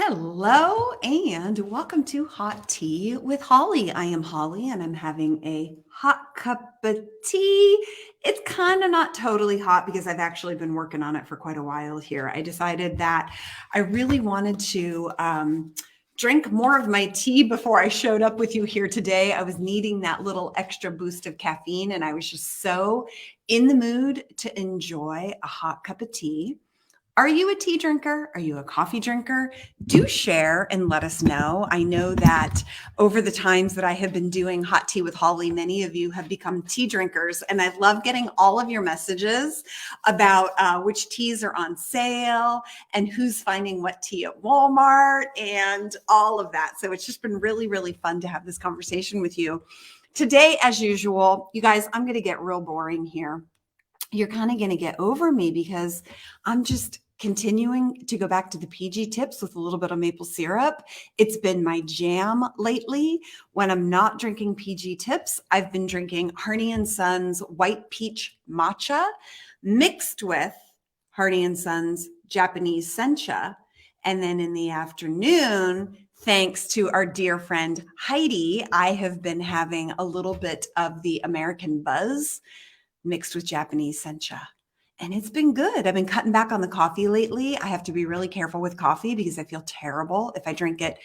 Hello and welcome to Hot Tea with Holly. I am Holly and I'm having a hot cup of tea. It's kind of not totally hot because I've actually been working on it for quite a while here. I decided that I really wanted to drink more of my tea before I showed up with you here today. I was needing that little extra boost of caffeine and I was just so in the mood to enjoy a hot cup of tea. Are you a tea drinker? Are you a coffee drinker? Do share and let us know. I know that over the times that I have been doing Hot Tea with Holly, many of you have become tea drinkers. And I love getting all of your messages about which teas are on sale and who's finding what tea at Walmart and all of that. So it's just been really, really fun to have this conversation with you. Today, as usual, you guys, I'm going to get real boring here. You're kind of going to get over me because I'm just continuing to go back to the PG tips with a little bit of maple syrup. It's been my jam lately. When I'm not drinking PG tips, I've been drinking Harney and Sons white peach matcha mixed with Harney and Sons Japanese sencha. And then in the afternoon, thanks to our dear friend Heidi, I have been having a little bit of the American Buzz mixed with Japanese sencha. And it's been good. I've been cutting back on the coffee lately. I have to be really careful with coffee because I feel terrible if I drink it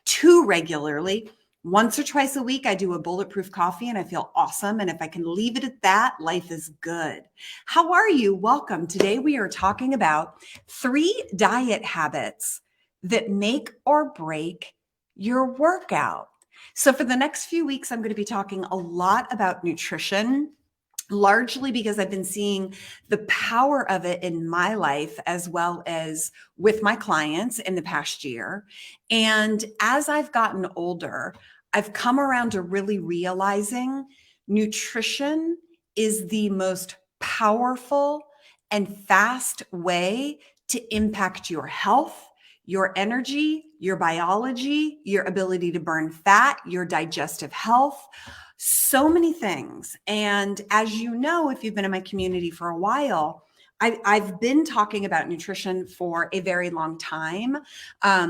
too regularly. Once or twice a week, I do a bulletproof coffee and I feel awesome. And if I can leave it at that, life is good. How are you? Welcome. Today we are talking about 3 diet habits that make or break your workout. So for the next few weeks, I'm going to be talking a lot about nutrition, largely because I've been seeing the power of it in my life as well as with my clients in the past year. And as I've gotten older, I've come around to really realizing nutrition is the most powerful and fast way to impact your health, your energy, your biology, your ability to burn fat, your digestive health, so many things. And as you know, if you've been in my community for a while, I've been talking about nutrition for a very long time. I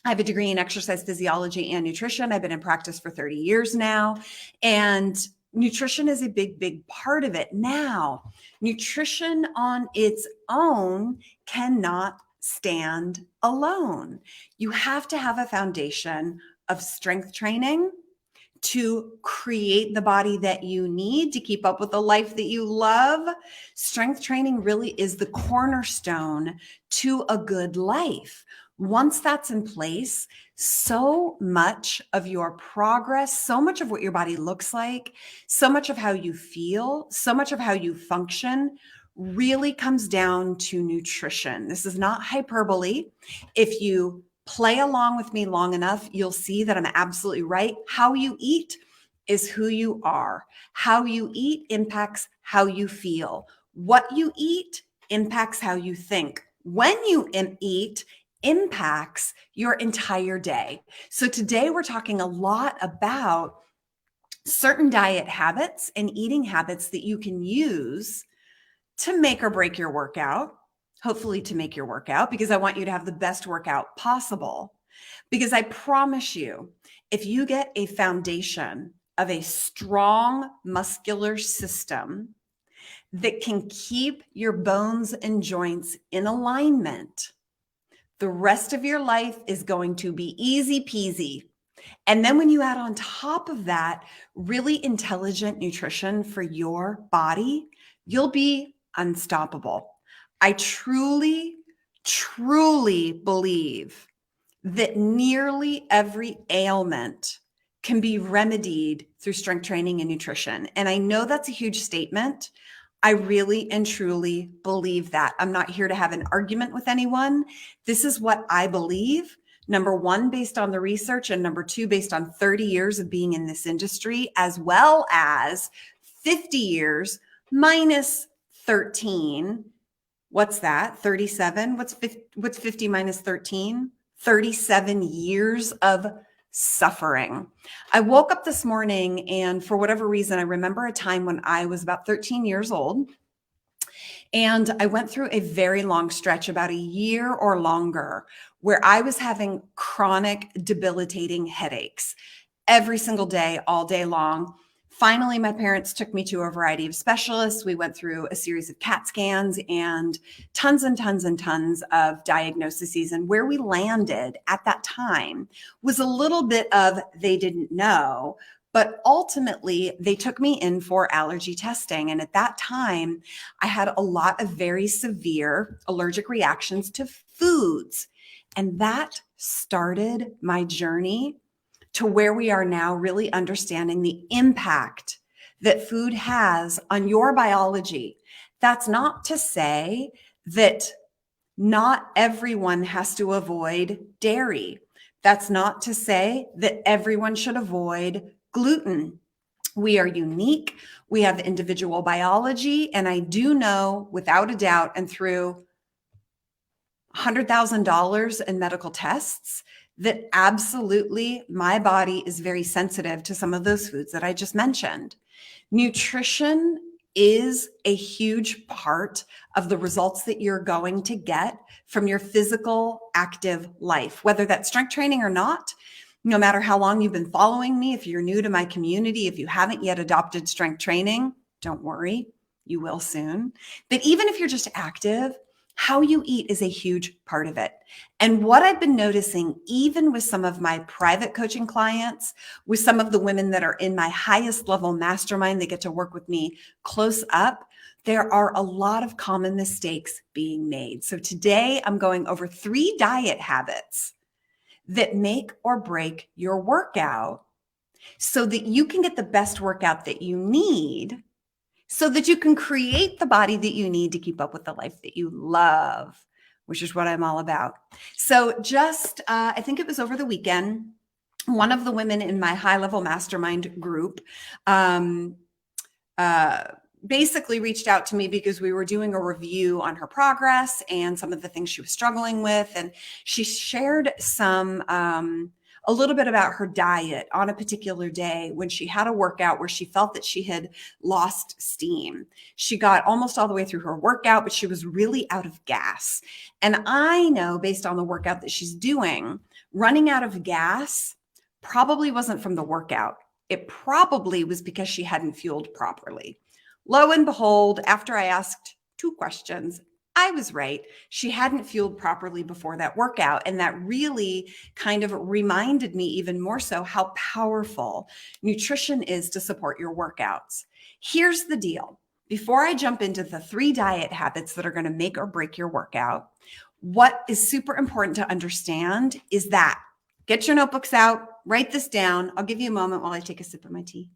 have a degree in exercise physiology and nutrition. I've been in practice for 30 years now. And nutrition is a big, big part of it. Now, nutrition on its own cannot stand alone. You have to have a foundation of strength training to create the body that you need to keep up with the life that you love. Strength training really is the cornerstone to a good life. Once that's in place, so much of your progress, so much of what your body looks like, so much of how you feel, so much of how you function really comes down to nutrition. This is not hyperbole. If you play along with me long enough, you'll see that I'm absolutely right. How you eat is who you are. How you eat impacts how you feel. What you eat impacts how you think. When you eat impacts your entire day. So today we're talking a lot about certain diet habits and eating habits that you can use to make or break your workout, hopefully to make your workout, because I want you to have the best workout possible. Because I promise you, if you get a foundation of a strong muscular system that can keep your bones and joints in alignment, the rest of your life is going to be easy peasy. And then when you add on top of that really intelligent nutrition for your body, you'll be unstoppable. I truly, truly believe that nearly every ailment can be remedied through strength training and nutrition. And I know that's a huge statement. I really and truly believe that. I'm not here to have an argument with anyone. This is what I believe. Number one, based on the research, and number two, based on 30 years of being in this industry, as well as 50 years minus 13. What's that? 37? What's 50 minus 13? 37 years of suffering. I woke up this morning and for whatever reason, I remember a time when I was about 13 years old And I went through a very long stretch, about a year or longer, where I was having chronic, debilitating headaches every single day, all day long. Finally, my parents took me to a variety of specialists. We went through a series of CAT scans and tons and tons and tons of diagnoses. And where we landed at that time was a little bit of they didn't know, but ultimately they took me in for allergy testing. And at that time, I had a lot of very severe allergic reactions to foods. And that started my journey to where we are now, really understanding the impact that food has on your biology. That's not to say that not everyone has to avoid dairy. That's not to say that everyone should avoid gluten. We are unique. We have individual biology. And I do know without a doubt, and through $100,000 in medical tests, that absolutely my body is very sensitive to some of those foods that I just mentioned. Nutrition is a huge part of the results that you're going to get from your physical active life, whether that's strength training or not. No matter how long you've been following me, if you're new to my community, if you haven't yet adopted strength training, don't worry, you will soon. But even if you're just active, how you eat is a huge part of it. And what I've been noticing, even with some of my private coaching clients, with some of the women that are in my highest level mastermind, they get to work with me close up, there are a lot of common mistakes being made. So today I'm going over 3 diet habits that make or break your workout so that you can get the best workout that you need, so that you can create the body that you need to keep up with the life that you love, which is what I'm all about. So just, I think it was over the weekend, one of the women in my high level mastermind group basically reached out to me because we were doing a review on her progress and some of the things she was struggling with. And she shared a little bit about her diet on a particular day when she had a workout where she felt that she had lost steam. She got almost all the way through her workout, but she was really out of gas. And I know, based on the workout that she's doing, running out of gas probably wasn't from the workout. It probably was because she hadn't fueled properly. Lo and behold, after I asked 2 questions, I was right. She hadn't fueled properly before that workout. And that really kind of reminded me even more so how powerful nutrition is to support your workouts. Here's the deal. Before I jump into the 3 diet habits that are going to make or break your workout, what is super important to understand is that get your notebooks out, write this down. I'll give you a moment while I take a sip of my tea.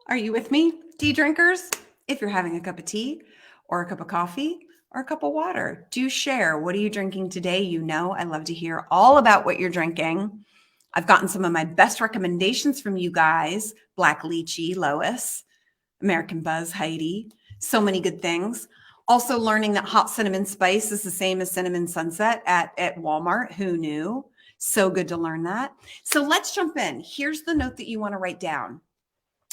Are you with me, tea drinkers? If you're having a cup of tea or a cup of coffee or a cup of water, do share. What are you drinking today? You know, I love to hear all about what you're drinking. I've gotten some of my best recommendations from you guys. Black Lychee, Lois, American Buzz, Heidi. So many good things. Also learning that hot cinnamon spice is the same as cinnamon sunset at Walmart. Who knew? So good to learn that. So let's jump in. Here's the note that you want to write down.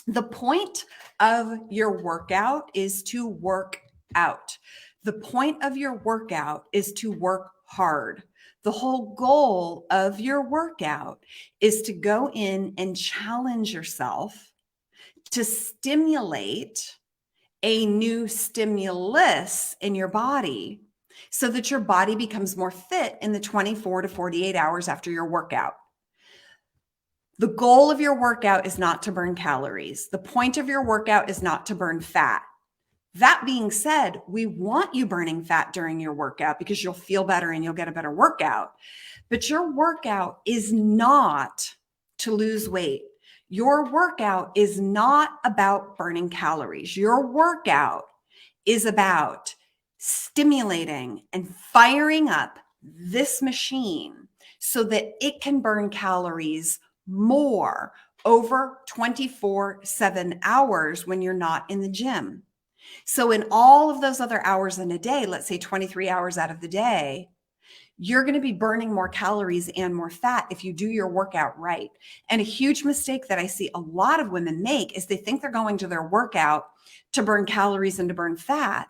The point of your workout is to work out. The point of your workout is to work hard. The whole goal of your workout is to go in and challenge yourself to stimulate a new stimulus in your body so that your body becomes more fit in the 24 to 48 hours after your workout. The goal of your workout is not to burn calories. The point of your workout is not to burn fat. That being said, we want you burning fat during your workout because you'll feel better and you'll get a better workout. But your workout is not to lose weight. Your workout is not about burning calories. Your workout is about stimulating and firing up this machine so that it can burn calories more over 24/7 hours when you're not in the gym. So in all of those other hours in a day, let's say 23 hours out of the day, you're going to be burning more calories and more fat if you do your workout right. And a huge mistake that I see a lot of women make is they think they're going to their workout to burn calories and to burn fat.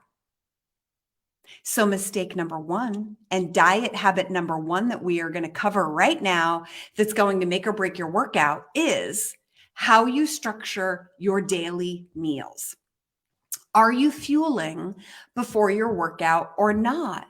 So, mistake number one, and diet habit number one that we are going to cover right now, that's going to make or break your workout, is how you structure your daily meals. Are you fueling before your workout or not?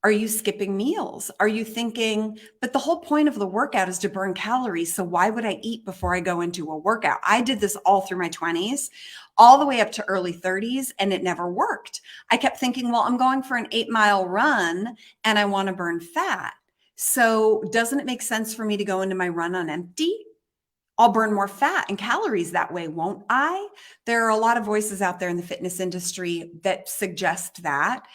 Are you skipping meals? Are you thinking, but the whole point of the workout is to burn calories, so why would I eat before I go into a workout? I did this all through my 20s, all the way up to early 30s, and it never worked. I kept thinking, well, I'm going for an 8-mile run and I want to burn fat. So doesn't it make sense for me to go into my run on empty? I'll burn more fat and calories that way, won't I? There are a lot of voices out there in the fitness industry that suggest that.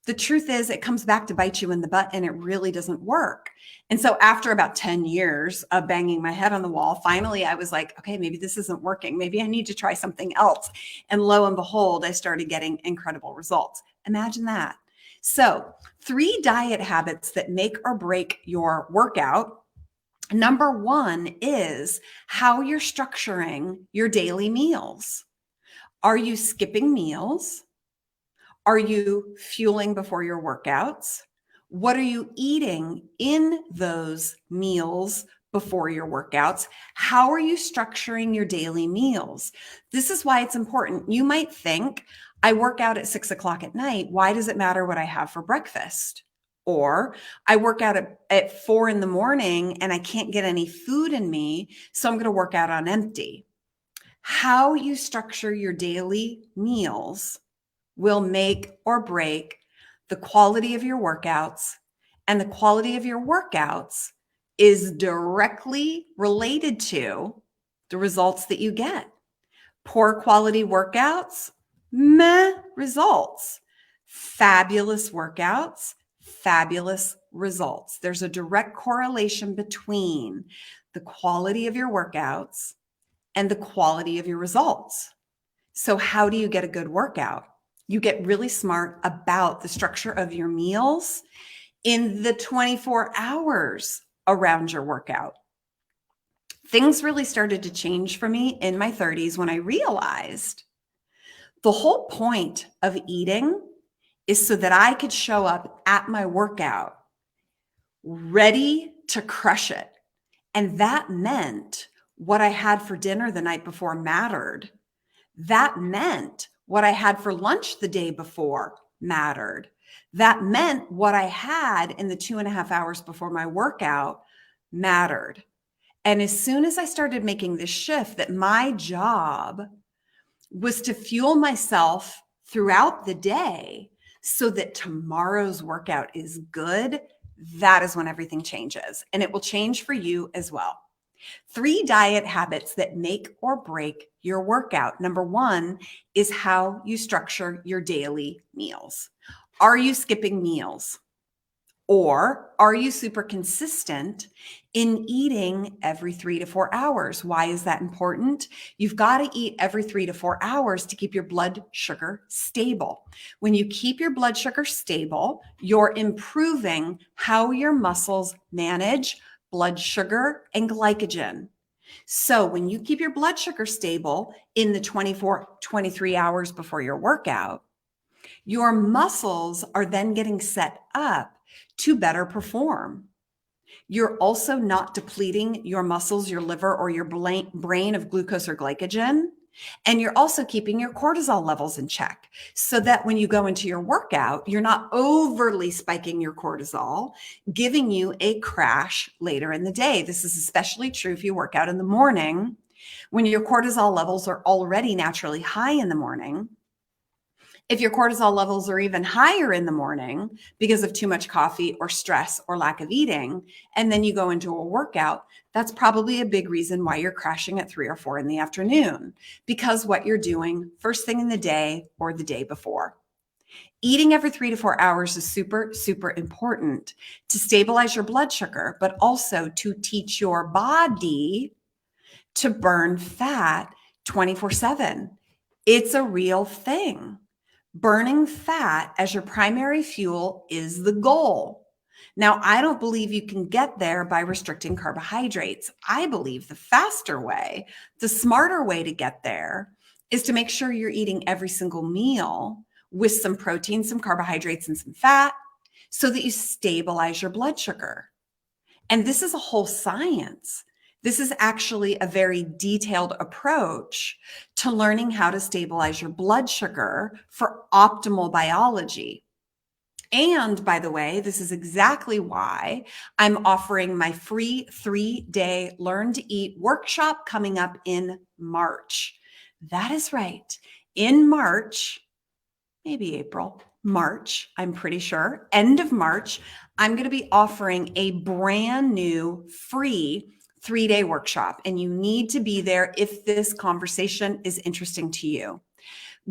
The truth is, it comes back to bite you in the butt, and it really doesn't work. And so after about 10 years of banging my head on the wall, finally I was like, okay, maybe this isn't working. Maybe I need to try something else. And lo and behold, I started getting incredible results. Imagine that. So 3 diet habits that make or break your workout. Number one is how you're structuring your daily meals. Are you skipping meals? Are you fueling before your workouts? What are you eating in those meals before your workouts? How are you structuring your daily meals? This is why it's important. You might think, I work out at 6 o'clock at night. Why does it matter what I have for breakfast? Or I work out at 4 in the morning and I can't get any food in me, so I'm going to work out on empty. How you structure your daily meals will make or break the quality of your workouts, and the quality of your workouts is directly related to the results that you get. Poor quality workouts, meh results. Fabulous workouts, fabulous results. There's a direct correlation between the quality of your workouts and the quality of your results. So how do you get a good workout? You get really smart about the structure of your meals in the 24 hours around your workout. Things really started to change for me in my 30s when I realized the whole point of eating is so that I could show up at my workout ready to crush it. And that meant what I had for dinner the night before mattered. That meant what I had for lunch the day before mattered. That meant what I had in the 2.5 hours before my workout mattered. And as soon as I started making this shift, that my job was to fuel myself throughout the day so that tomorrow's workout is good, that is when everything changes. And it will change for you as well. 3 diet habits that make or break your workout. Number one is how you structure your daily meals. Are you skipping meals? Or are you super consistent in eating every 3 to 4 hours? Why is that important? You've got to eat every 3 to 4 hours to keep your blood sugar stable. When you keep your blood sugar stable, you're improving how your muscles manage blood sugar and glycogen. So when you keep your blood sugar stable in the 23 hours before your workout, your muscles are then getting set up to better perform. You're also not depleting your muscles, your liver, or your brain of glucose or glycogen. And you're also keeping your cortisol levels in check so that when you go into your workout, you're not overly spiking your cortisol, giving you a crash later in the day. This is especially true if you work out in the morning when your cortisol levels are already naturally high in the morning. If your cortisol levels are even higher in the morning because of too much coffee or stress or lack of eating, and then you go into a workout, that's probably a big reason why you're crashing at 3 or 4 in the afternoon, because what you're doing first thing in the day or the day before. Eating every 3 to 4 hours is super, super important to stabilize your blood sugar, but also to teach your body to burn fat 24/7. It's a real thing. Burning fat as your primary fuel is the goal. Now, I don't believe you can get there by restricting carbohydrates. I believe the faster way, the smarter way to get there is to make sure you're eating every single meal with some protein, some carbohydrates, and some fat so that you stabilize your blood sugar. And this is a whole science. This is actually a very detailed approach to learning how to stabilize your blood sugar for optimal biology. And by the way, this is exactly why I'm offering my free 3-day Learn to Eat workshop coming up in March. That is right. In March, maybe April, March, I'm pretty sure, end of March, I'm going to be offering a brand new free 3-day workshop. And you need to be there if this conversation is interesting to you.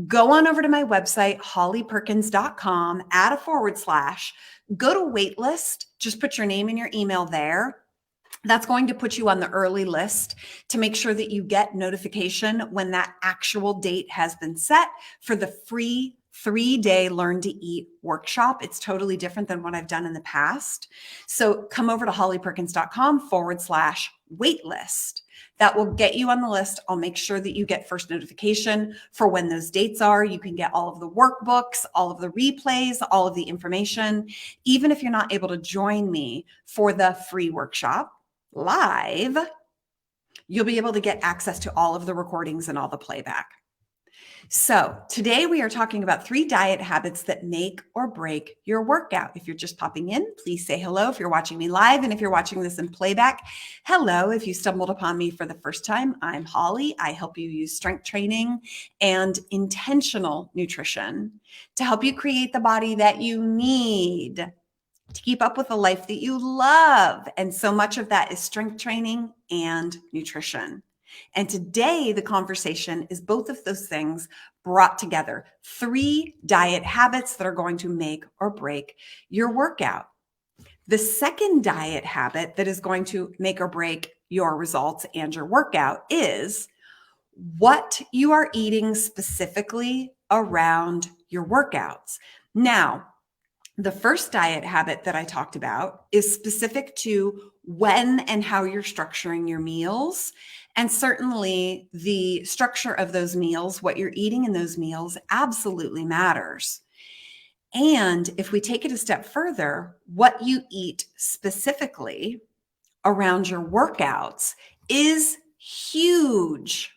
Go on over to my website, hollyperkins.com, add a /, go to waitlist, just put your name and your email there. That's going to put you on the early list to make sure that you get notification when that actual date has been set for the free 3-day Learn to Eat workshop. It's totally different than what I've done in the past. So come over to hollyperkins.com /waitlist. That will get you on the list. I'll make sure that you get first notification for when those dates are. You can get all of the workbooks, all of the replays, all of the information. Even if you're not able to join me for the free workshop live, you'll be able to get access to all of the recordings and all the playback. So today we are talking about 3 diet habits that make or break your workout. If you're just popping in, please say hello. If you're watching me live, and if you're watching this in playback, hello. If you stumbled upon me for the first time, I'm Holly. I help you use strength training and intentional nutrition to help you create the body that you need to keep up with the life that you love. And so much of that is strength training and nutrition. And today, the conversation is both of those things brought together. 3 diet habits that are going to make or break your workout. The second diet habit that is going to make or break your results and your workout is what you are eating specifically around your workouts. Now, the first diet habit that I talked about is specific to when and how you're structuring your meals. And certainly the structure of those meals, what you're eating in those meals, absolutely matters. And if we take it a step further, what you eat specifically around your workouts is huge.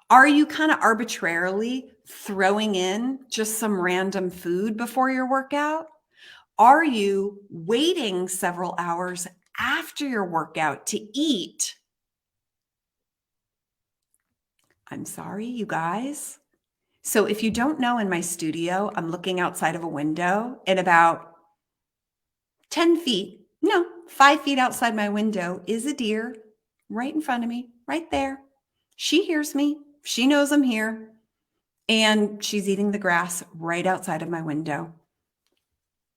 Are you kind of arbitrarily throwing in just some random food before your workout? Are you waiting several hours after your workout to eat? I'm sorry, you guys. So if you don't know, in my studio, I'm looking outside of a window, and about 10 feet, no, 5 feet outside my window is a deer right in front of me, right there. She hears me. She knows I'm here. And she's eating the grass right outside of my window.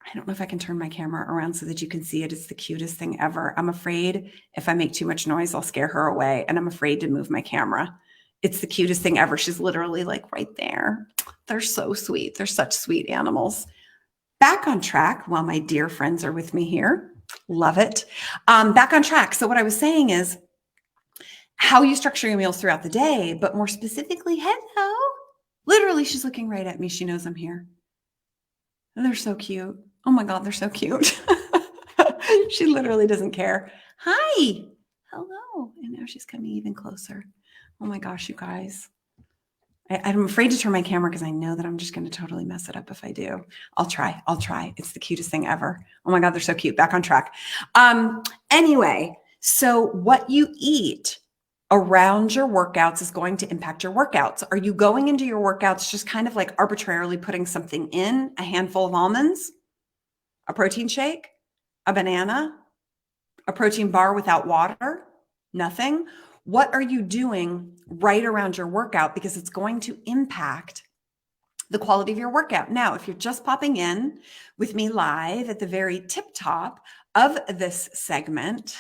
I don't know if I can turn my camera around so that you can see it. It's the cutest thing ever. I'm afraid if I make too much noise, I'll scare her away. And I'm afraid to move my camera. It's the cutest thing ever. She's literally like right there. They're so sweet. They're such sweet animals. Back on track while my dear friends are with me here. Love it. Back on track. So what I was saying is how you structure your meals throughout the day, but more specifically, hello. Literally, she's looking right at me. She knows I'm here. And they're so cute. Oh my God, they're so cute. She literally doesn't care. Hi. Hello. And now she's coming even closer. Oh my gosh, you guys. I'm afraid to turn my camera because I know that I'm just going to totally mess it up if I do. I'll try. It's the cutest thing ever. Oh my God, they're so cute. Back on track. Anyway, so what you eat around your workouts is going to impact your workouts. Are you going into your workouts just kind of like arbitrarily putting something in, a handful of almonds, a protein shake, a banana, a protein bar without water, nothing? What are you doing right around your workout? Because it's going to impact the quality of your workout. Now, if you're just popping in with me live at the very tip top of this segment,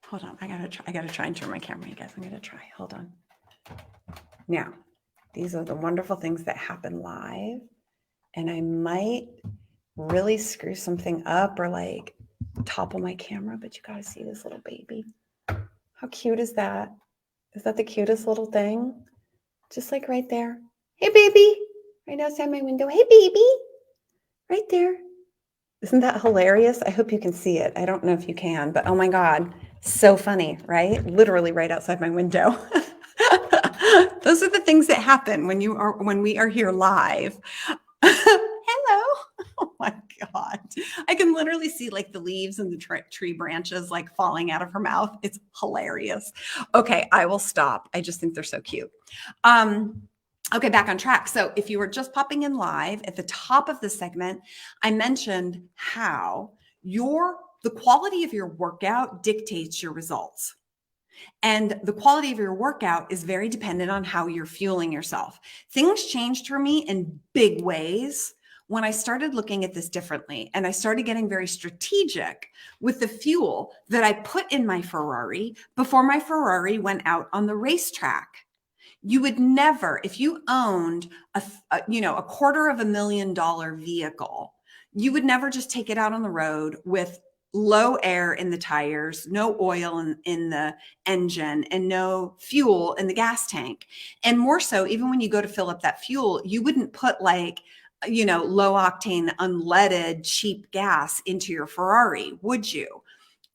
hold on, I gotta try and turn my camera, you guys. I'm gonna try. Hold on. Now, these are the wonderful things that happen live. And I might really screw something up or like topple my camera, but you gotta see this little baby. How cute is that? Is that the cutest little thing? Just like right there. Hey, baby. Right outside my window. Hey, baby. Right there. Isn't that hilarious? I hope you can see it. I don't know if you can, but oh my God, so funny, right? Literally right outside my window. Those are the things that happen when we are here live. Hello. Oh my God. I can literally see like the leaves and the tree branches like falling out of her mouth. It's hilarious. Okay, I will stop. I just think they're so cute. Okay, back on track. So if you were just popping in live at the top of the segment, I mentioned how the quality of your workout dictates your results. And the quality of your workout is very dependent on how you're fueling yourself. Things changed for me in big ways when I started looking at this differently. And I started getting very strategic with the fuel that I put in my Ferrari before my Ferrari went out on the racetrack. You would never, if you owned a $250,000 vehicle, you would never just take it out on the road with low air in the tires, no oil in the engine, and no fuel in the gas tank. And more so, even when you go to fill up that fuel, you wouldn't put like, low octane, unleaded, cheap gas into your Ferrari, would you?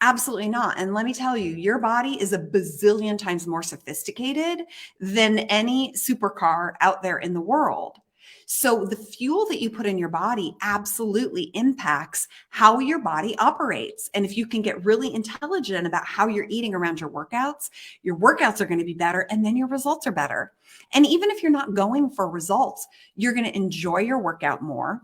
Absolutely not. And let me tell you, your body is a bazillion times more sophisticated than any supercar out there in the world. So the fuel that you put in your body absolutely impacts how your body operates. And if you can get really intelligent about how you're eating around your workouts are going to be better, and then your results are better. And even if you're not going for results, you're going to enjoy your workout more.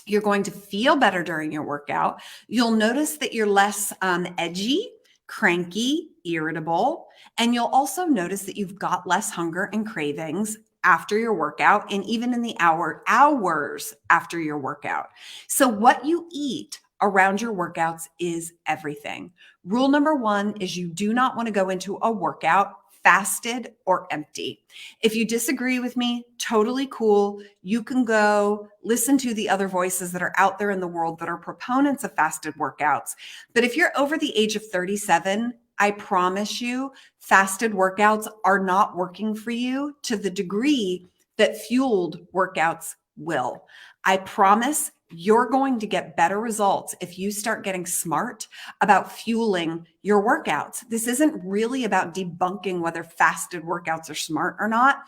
You're going to feel better during your workout. You'll notice that you're less edgy, cranky, irritable. And you'll also notice that you've got less hunger and cravings after your workout, and even in the hours after your workout. So what you eat around your workouts is everything. Rule number 1 is you do not want to go into a workout fasted or empty. If you disagree with me, totally cool. You can go listen to the other voices that are out there in the world that are proponents of fasted workouts. But if you're over the age of 37, I promise you, fasted workouts are not working for you to the degree that fueled workouts will. I promise you're going to get better results if you start getting smart about fueling your workouts. This isn't really about debunking whether fasted workouts are smart or not.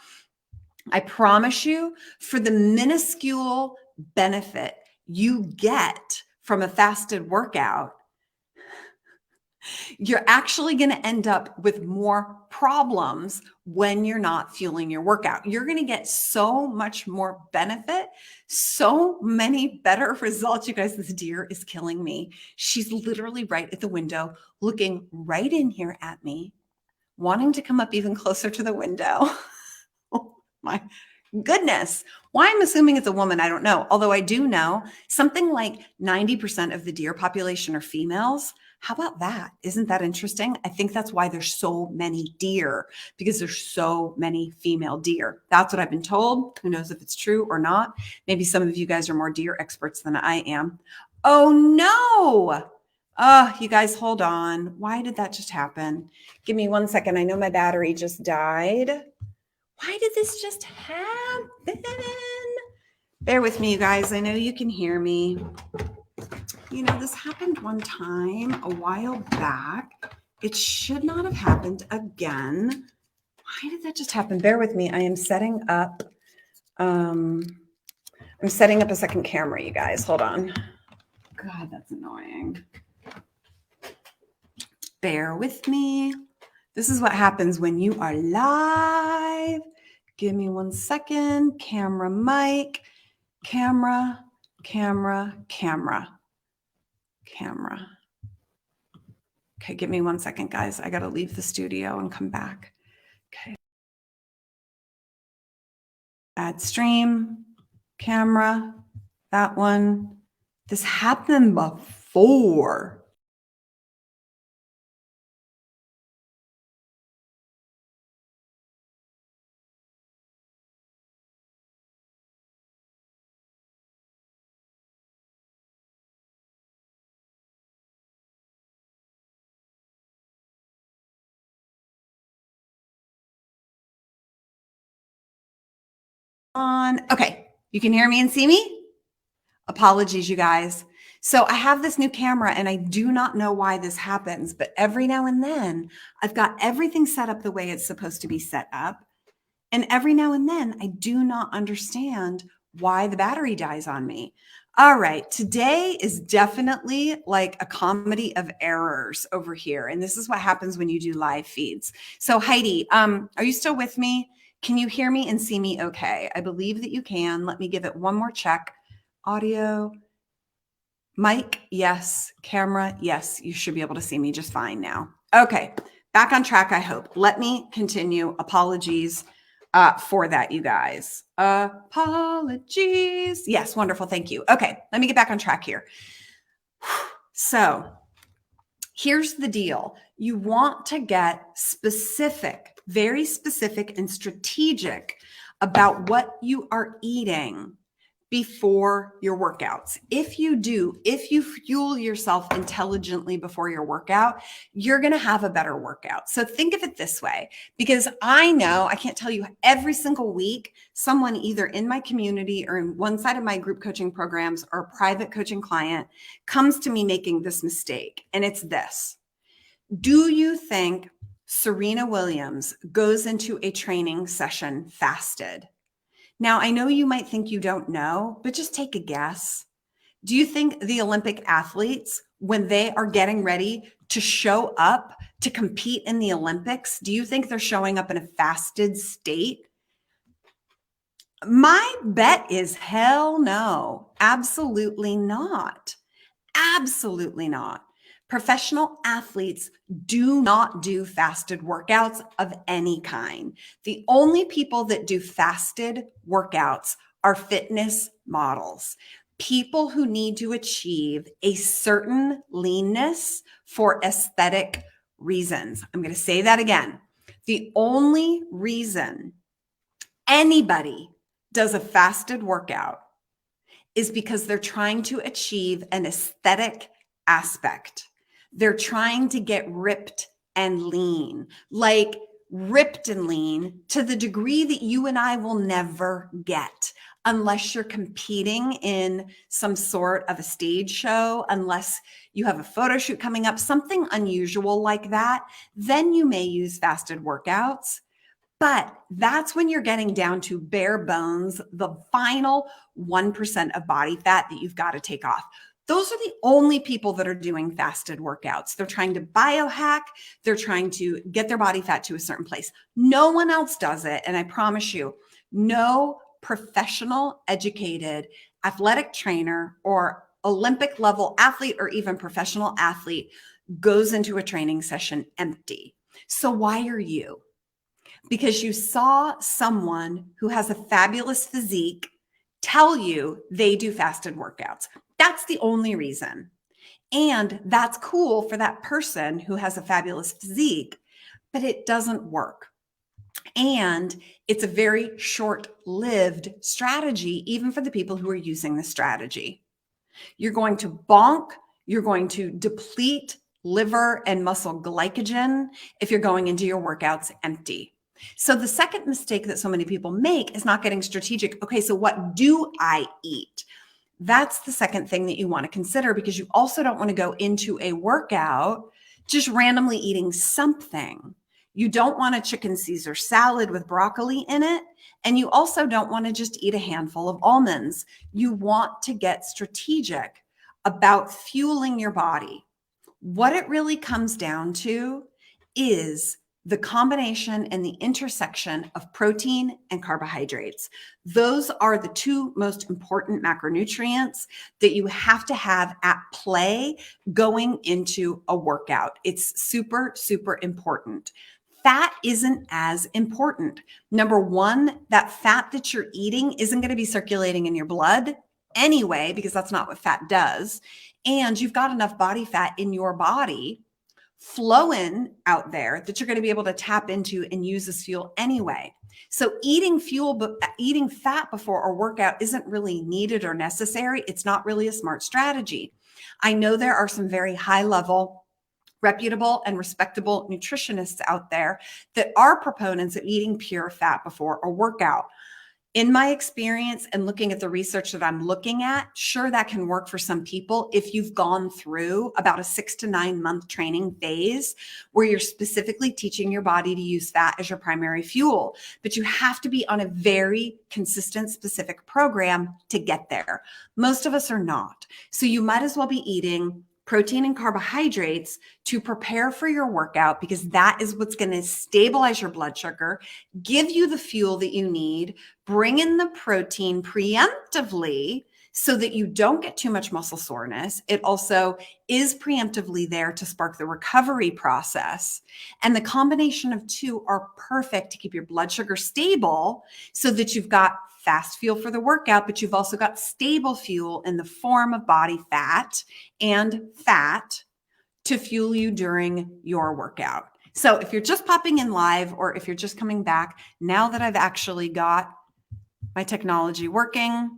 I promise you, for the minuscule benefit you get from a fasted workout, you're actually going to end up with more problems when you're not fueling your workout. You're going to get so much more benefit, so many better results. You guys, this deer is killing me. She's literally right at the window, looking right in here at me, wanting to come up even closer to the window. Oh my goodness. Why I'm assuming it's a woman, I don't know. Although I do know something like 90% of the deer population are females. How about that? Isn't that interesting? I think that's why there's so many deer, because there's so many female deer. That's what I've been told. Who knows if it's true or not? Maybe some of you guys are more deer experts than I am. Oh no. You guys, hold on. Why did that just happen? Give me 1 second. I know my battery just died. Why did this just happen? Bear with me, you guys. I know you can hear me. This happened one time a while back. It should not have happened again. Why did that just happen? Bear with me. I am setting up. I'm setting up a second camera, you guys. Hold on. God, that's annoying. Bear with me. This is what happens when you are live. Give me 1 second. Camera, mic, camera, camera, camera, camera. Okay, give me 1 second, guys. I got to leave the studio and come back. Okay. Add stream, camera, that one. This happened before. on. Okay, you can hear me and see me? Apologies, you guys. So I have this new camera and I do not know why this happens, but every now and then I've got everything set up the way it's supposed to be set up. And every now and then I do not understand why the battery dies on me. All right, today is definitely like a comedy of errors over here. And this is what happens when you do live feeds. So Heidi, are you still with me? Can you hear me and see me okay? I believe that you can. Let me give it one more check. Audio, mic, yes. Camera, yes. You should be able to see me just fine now. Okay, back on track, I hope. Let me continue. Apologies for that, you guys. Apologies. Yes, wonderful. Thank you. Okay, let me get back on track here. So here's the deal. You want to get specific, very specific and strategic about what you are eating before your workouts. If you fuel yourself intelligently before your workout, you're going to have a better workout. So think of it this way, because I know, I can't tell you, every single week, someone either in my community or in one side of my group coaching programs or a private coaching client comes to me making this mistake. And it's this. Do you think Serena Williams goes into a training session fasted? Now, I know you might think you don't know, but just take a guess. Do you think the Olympic athletes, when they are getting ready to show up to compete in the Olympics, do you think they're showing up in a fasted state? My bet is hell no. Absolutely not. Absolutely not. Professional athletes do not do fasted workouts of any kind. The only people that do fasted workouts are fitness models, people who need to achieve a certain leanness for aesthetic reasons. I'm going to say that again. The only reason anybody does a fasted workout is because they're trying to achieve an aesthetic aspect. They're trying to get ripped and lean, like ripped and lean to the degree that you and I will never get unless you're competing in some sort of a stage show, unless you have a photo shoot coming up, something unusual like that. Then you may use fasted workouts. But that's when you're getting down to bare bones, the final 1% of body fat that you've got to take off. Those are the only people that are doing fasted workouts. They're trying to biohack. They're trying to get their body fat to a certain place. No one else does it. And I promise you, no professional, educated, athletic trainer or Olympic level athlete or even professional athlete goes into a training session empty. So why are you? Because you saw someone who has a fabulous physique tell you they do fasted workouts. That's the only reason. And that's cool for that person who has a fabulous physique, but it doesn't work. And it's a very short-lived strategy, even for the people who are using the strategy. You're going to bonk, you're going to deplete liver and muscle glycogen if you're going into your workouts empty. So the second mistake that so many people make is not getting strategic. Okay, so what do I eat? That's the second thing that you want to consider, because you also don't want to go into a workout just randomly eating something. You don't want a chicken Caesar salad with broccoli in it. And you also don't want to just eat a handful of almonds. You want to get strategic about fueling your body. What it really comes down to is the combination and the intersection of protein and carbohydrates. Those are the two most important macronutrients that you have to have at play going into a workout. It's super, super important. Fat isn't as important. Number one, that fat that you're eating isn't going to be circulating in your blood anyway, because that's not what fat does. And you've got enough body fat in your body flowing out there that you're going to be able to tap into and use as fuel anyway. So eating fuel, but eating fat before a workout isn't really needed or necessary. It's not really a smart strategy. I know there are some very high level, reputable and respectable nutritionists out there that are proponents of eating pure fat before a workout. In my experience and looking at the research that I'm looking at, sure, that can work for some people if you've gone through about a 6 to 9 month training phase where you're specifically teaching your body to use fat as your primary fuel. But you have to be on a very consistent, specific program to get there. Most of us are not. So you might as well be eating protein and carbohydrates to prepare for your workout, because that is what's going to stabilize your blood sugar, give you the fuel that you need, bring in the protein preemptively so that you don't get too much muscle soreness. It also is preemptively there to spark the recovery process. And the combination of two are perfect to keep your blood sugar stable so that you've got fast fuel for the workout, but you've also got stable fuel in the form of body fat and fat to fuel you during your workout. So if you're just popping in live, or if you're just coming back, now that I've actually got my technology working,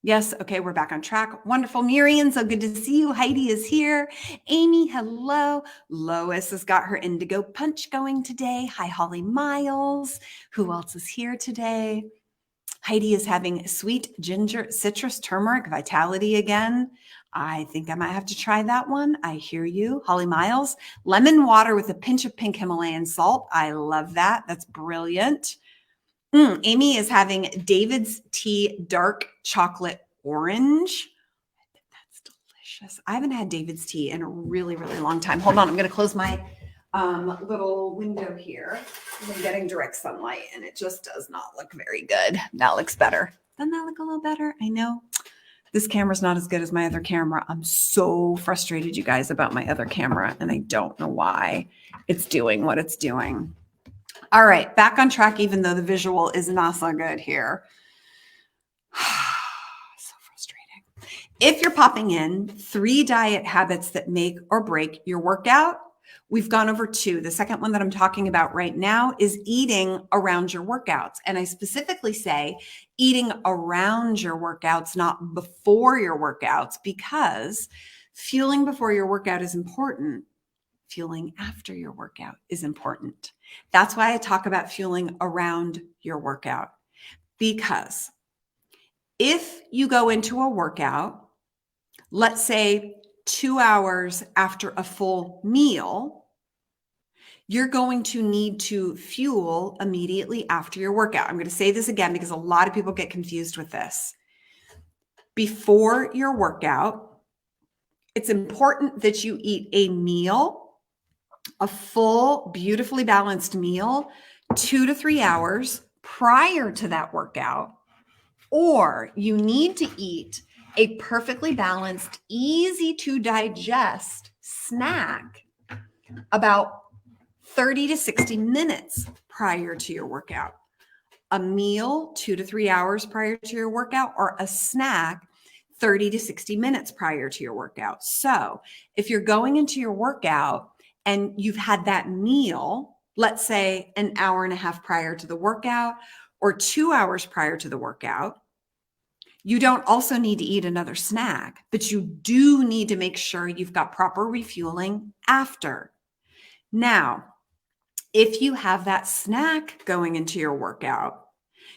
yes, okay, we're back on track. Wonderful. Miriam, so good to see you. Heidi is here. Amy, hello. Lois has got her indigo punch going today. Hi, Holly Miles. Who else is here today? Heidi is having sweet ginger, citrus, turmeric, vitality again. I think I might have to try that one. I hear you. Holly Miles, lemon water with a pinch of pink Himalayan salt. I love that. That's brilliant. Amy is having David's tea, dark chocolate orange. That's delicious. I haven't had David's tea in a really, really long time. Hold on. I'm going to close my little window here. I'm getting direct sunlight and it just does not look very good. That looks better. Doesn't that look a little better? I know this camera's not as good as my other camera. I'm so frustrated, you guys, about my other camera, and I don't know why it's doing what it's doing. All right, back on track, even though the visual is not so good here. So frustrating. If you're popping in, 3 diet habits that make or break your workout. We've gone over 2. The second one that I'm talking about right now is eating around your workouts. And I specifically say eating around your workouts, not before your workouts, because fueling before your workout is important. Fueling after your workout is important. That's why I talk about fueling around your workout. Because if you go into a workout, let's say 2 hours after a full meal, you're going to need to fuel immediately after your workout. I'm going to say this again because a lot of people get confused with this. Before your workout, it's important that you eat a meal, a full, beautifully balanced meal, 2 to 3 hours prior to that workout, or you need to eat a perfectly balanced, easy to digest snack about 30 to 60 minutes prior to your workout. A meal 2 to 3 hours prior to your workout, or a snack 30 to 60 minutes prior to your workout. So if you're going into your workout and you've had that meal, let's say an hour and a half prior to the workout or 2 hours prior to the workout, you don't also need to eat another snack, but you do need to make sure you've got proper refueling after. Now, if you have that snack going into your workout,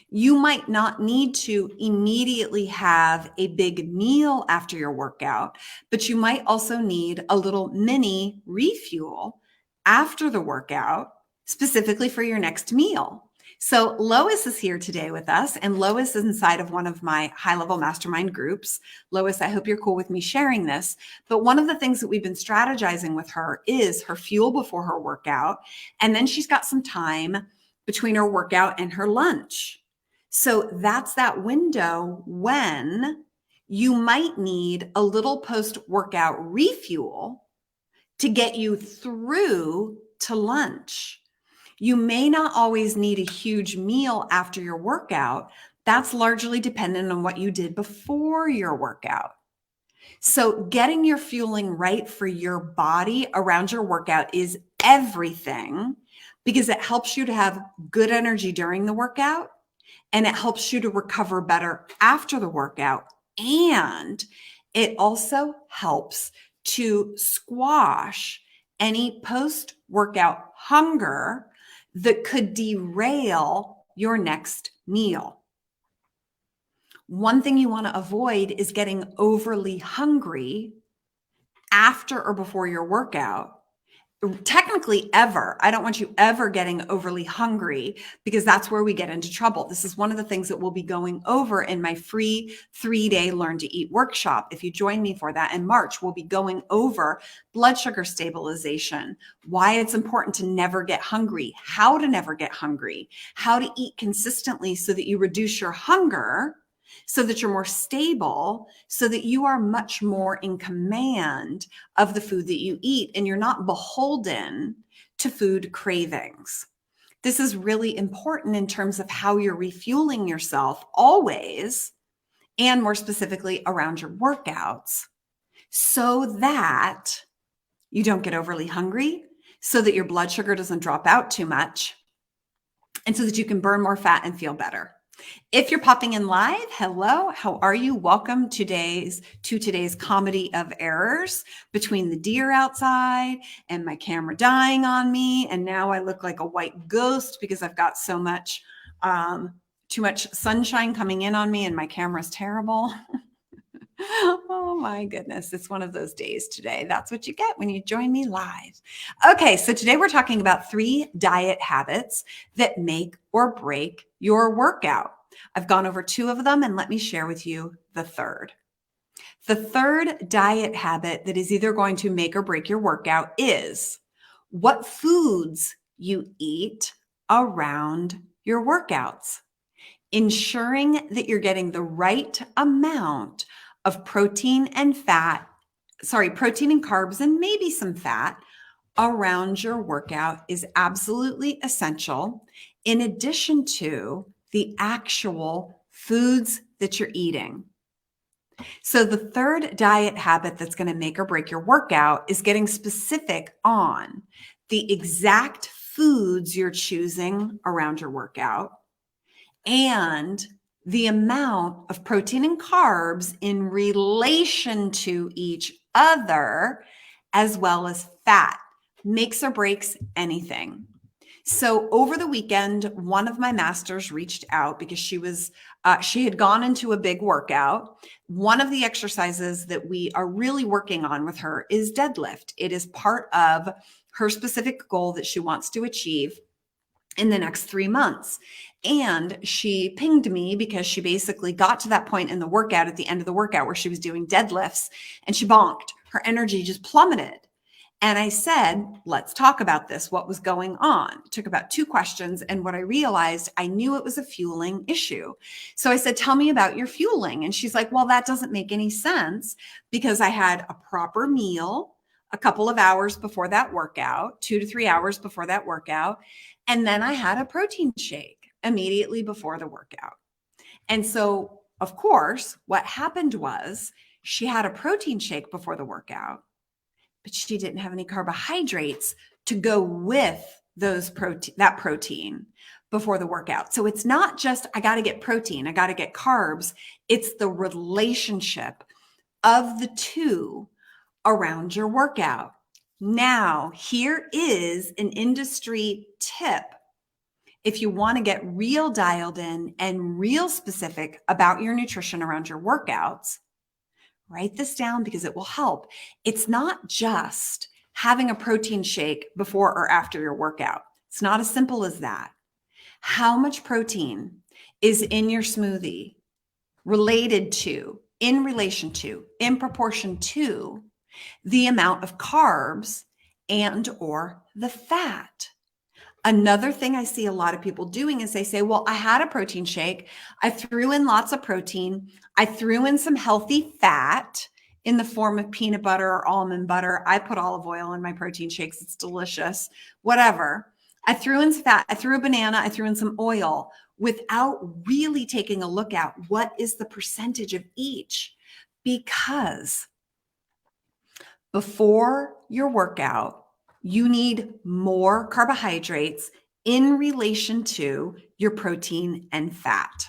you might not need to immediately have a big meal after your workout, but you might also need a little mini refuel after the workout, specifically for your next meal. So Lois is here today with us, and Lois is inside of one of my high-level mastermind groups. Lois, I hope you're cool with me sharing this, but one of the things that we've been strategizing with her is her fuel before her workout, and then she's got some time between her workout and her lunch. So that's that window when you might need a little post-workout refuel to get you through to lunch. You may not always need a huge meal after your workout. That's largely dependent on what you did before your workout. So getting your fueling right for your body around your workout is everything, because it helps you to have good energy during the workout, and it helps you to recover better after the workout. And it also helps to squash any post-workout hunger that could derail your next meal. One thing you want to avoid is getting overly hungry after or before your workout. Technically ever. I don't want you ever getting overly hungry because that's where we get into trouble. This is one of the things that we'll be going over in my free 3-day Learn to Eat workshop. If you join me for that in March, we'll be going over blood sugar stabilization, why it's important to never get hungry, how to never get hungry, how to eat consistently so that you reduce your hunger, so that you're more stable, so that you are much more in command of the food that you eat and you're not beholden to food cravings. This is really important in terms of how you're refueling yourself always, and more specifically around your workouts, so that you don't get overly hungry, so that your blood sugar doesn't drop out too much, and so that you can burn more fat and feel better. If you're popping in live, hello, how are you? Welcome to today's comedy of errors between the deer outside and my camera dying on me. And now I look like a white ghost because I've got so much, too much sunshine coming in on me and my camera's terrible. Oh my goodness. It's one of those days today. That's what you get when you join me live. Okay. So today we're talking about 3 diet habits that make or break your workout. I've gone over 2 of them and let me share with you the third. The third diet habit that is either going to make or break your workout is what foods you eat around your workouts. Ensuring that you're getting the right amount of protein and carbs and maybe some fat around your workout is absolutely essential, in addition to the actual foods that you're eating. So the third diet habit that's going to make or break your workout is getting specific on the exact foods you're choosing around your workout and the amount of protein and carbs in relation to each other, as well as fat, makes or breaks anything. So over the weekend, one of my masters reached out because she had gone into a big workout. One of the exercises that we are really working on with her is deadlift. It is part of her specific goal that she wants to achieve in the next 3 months. And she pinged me because she basically got to that point in the workout at the end of the workout where she was doing deadlifts and she bonked. Her energy just plummeted. And I said, let's talk about this. What was going on? It took about 2 questions. And what I realized, I knew it was a fueling issue. So I said, tell me about your fueling. And she's like, well, that doesn't make any sense because I had a proper meal a couple of hours before that workout, 2 to 3 hours before that workout. And then I had a protein shake immediately before the workout. And so, of course, what happened was she had a protein shake before the workout, but she didn't have any carbohydrates to go with that protein before the workout. So it's not just, I got to get protein, I got to get carbs. It's the relationship of the two around your workout. Now, here is an industry tip. If you want to get real dialed in and real specific about your nutrition around your workouts, write this down because it will help. It's not just having a protein shake before or after your workout. It's not as simple as that. How much protein is in your smoothie in relation to, in proportion to the amount of carbs and or the fat? Another thing I see a lot of people doing is they say, well, I had a protein shake. I threw in lots of protein. I threw in some healthy fat in the form of peanut butter or almond butter. I put olive oil in my protein shakes. It's delicious, whatever. I threw in some fat. I threw a banana. I threw in some oil without really taking a look at what is the percentage of each. Because before your workout, you need more carbohydrates in relation to your protein and fat.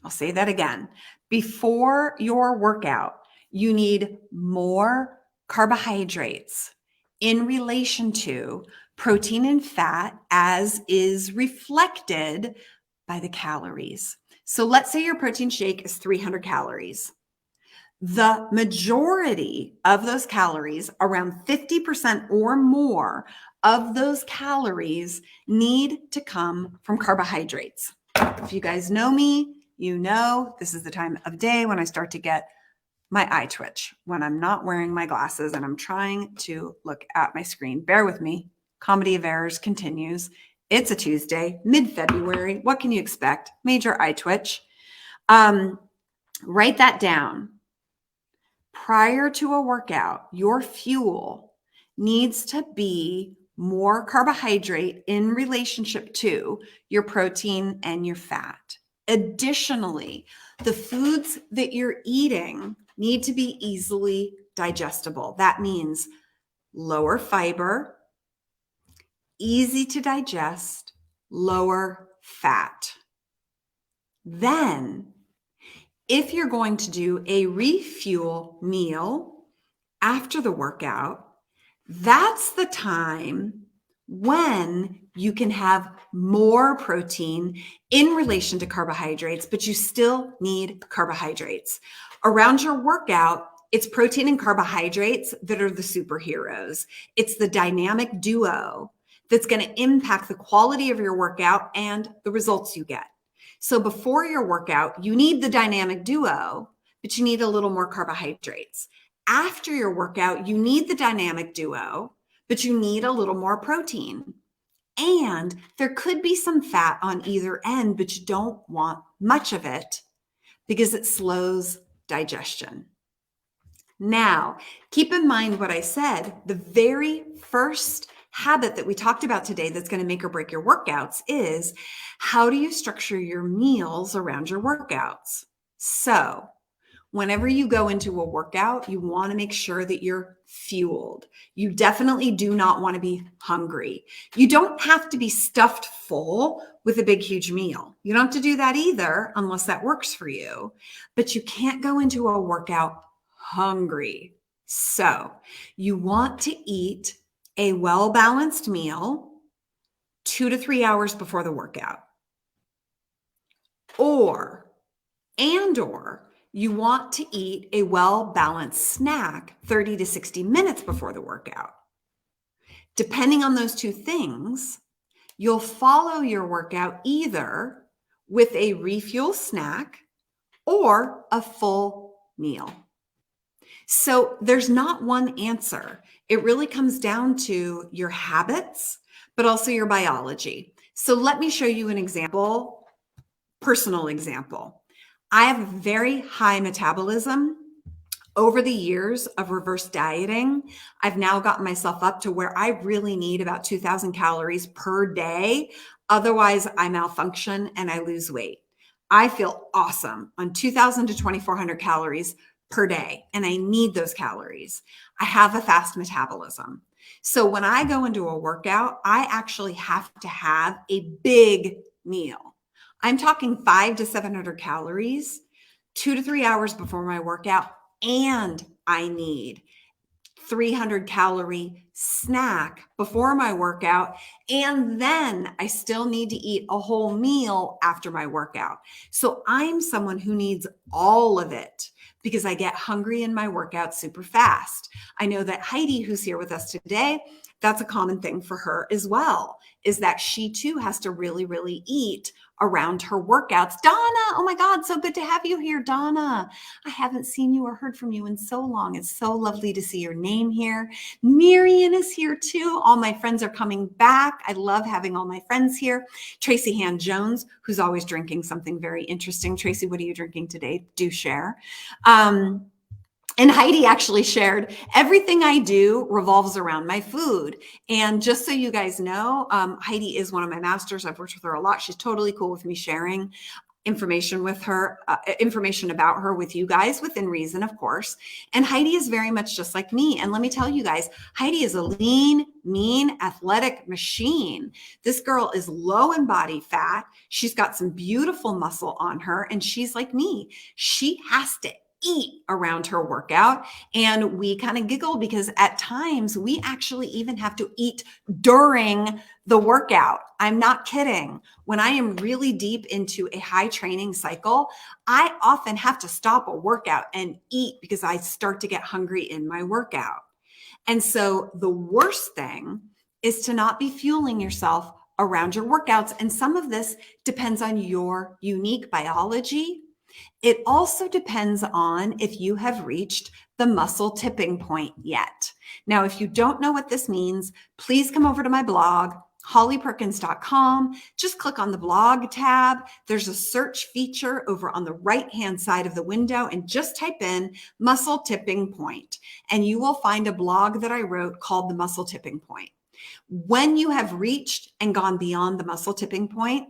I'll say that again. Before your workout, you need more carbohydrates in relation to protein and fat, as is reflected by the calories. So let's say your protein shake is 300 calories. The majority of those calories, around 50% or more of those calories, need to come from carbohydrates. If you guys know me, you know this is the time of day when I start to get my eye twitch, when I'm not wearing my glasses and I'm trying to look at my screen. Bear with me. Comedy of errors continues. It's a Tuesday, mid-February. What can you expect? Major eye twitch. Write that down. Prior to a workout, your fuel needs to be more carbohydrate in relationship to your protein and your fat. Additionally, the foods that you're eating need to be easily digestible. That means lower fiber, easy to digest, lower fat. Then, if you're going to do a refuel meal after the workout, that's the time when you can have more protein in relation to carbohydrates, but you still need carbohydrates. Around your workout, it's protein and carbohydrates that are the superheroes. It's the dynamic duo that's going to impact the quality of your workout and the results you get. So before your workout, you need the dynamic duo, but you need a little more carbohydrates. After your workout, you need the dynamic duo, but you need a little more protein. And there could be some fat on either end, but you don't want much of it because it slows digestion. Now, keep in mind what I said. The very first habit that we talked about today that's going to make or break your workouts is, how do you structure your meals around your workouts? So whenever you go into a workout, you want to make sure that you're fueled. You definitely do not want to be hungry. You don't have to be stuffed full with a big, huge meal. You don't have to do that either, unless that works for you. But you can't go into a workout hungry. So you want to eat a well-balanced meal 2 to 3 hours before the workout. Or you want to eat a well-balanced snack 30 to 60 minutes before the workout. Depending on those two things, you'll follow your workout either with a refuel snack or a full meal. So there's not one answer. It really comes down to your habits, but also your biology. So let me show you an example, personal example. I have a very high metabolism. Over the years of reverse dieting, I've now gotten myself up to where I really need about 2,000 calories per day. Otherwise, I malfunction and I lose weight. I feel awesome on 2,000 to 2,400 calories per day, and I need those calories. I have a fast metabolism. So when I go into a workout, I actually have to have a big meal. I'm talking 500 to 700 calories, 2 to 3 hours before my workout, and I need 300 calorie snack before my workout. And then I still need to eat a whole meal after my workout. So I'm someone who needs all of it because I get hungry in my workout super fast. I know that Heidi, who's here with us today, that's a common thing for her as well, is that she too has to really, really eat around her workouts. Donna, oh my God, so good to have you here, Donna. I haven't seen you or heard from you in so long. It's so lovely to see your name here. Marion is here too. All my friends are coming back. I love having all my friends here. Tracy Han Jones, who's always drinking something very interesting. Tracy, what are you drinking today? Do share. And Heidi actually shared, everything I do revolves around my food. And just so you guys know, Heidi is one of my masters. I've worked with her a lot. She's totally cool with me sharing information with her, information about her with you guys within reason, of course. And Heidi is very much just like me. And let me tell you guys, Heidi is a lean, mean, athletic machine. This girl is low in body fat. She's got some beautiful muscle on her, and she's like me. She has to eat around her workout. And we kind of giggle because at times we actually even have to eat during the workout. I'm not kidding. When I am really deep into a high training cycle, I often have to stop a workout and eat because I start to get hungry in my workout. And so the worst thing is to not be fueling yourself around your workouts. And some of this depends on your unique biology. It also depends on if you have reached the muscle tipping point yet. Now, if you don't know what this means, please come over to my blog, hollyperkins.com. Just click on the blog tab. There's a search feature over on the right-hand side of the window and just type in muscle tipping point. And you will find a blog that I wrote called The Muscle Tipping Point. When you have reached and gone beyond the muscle tipping point,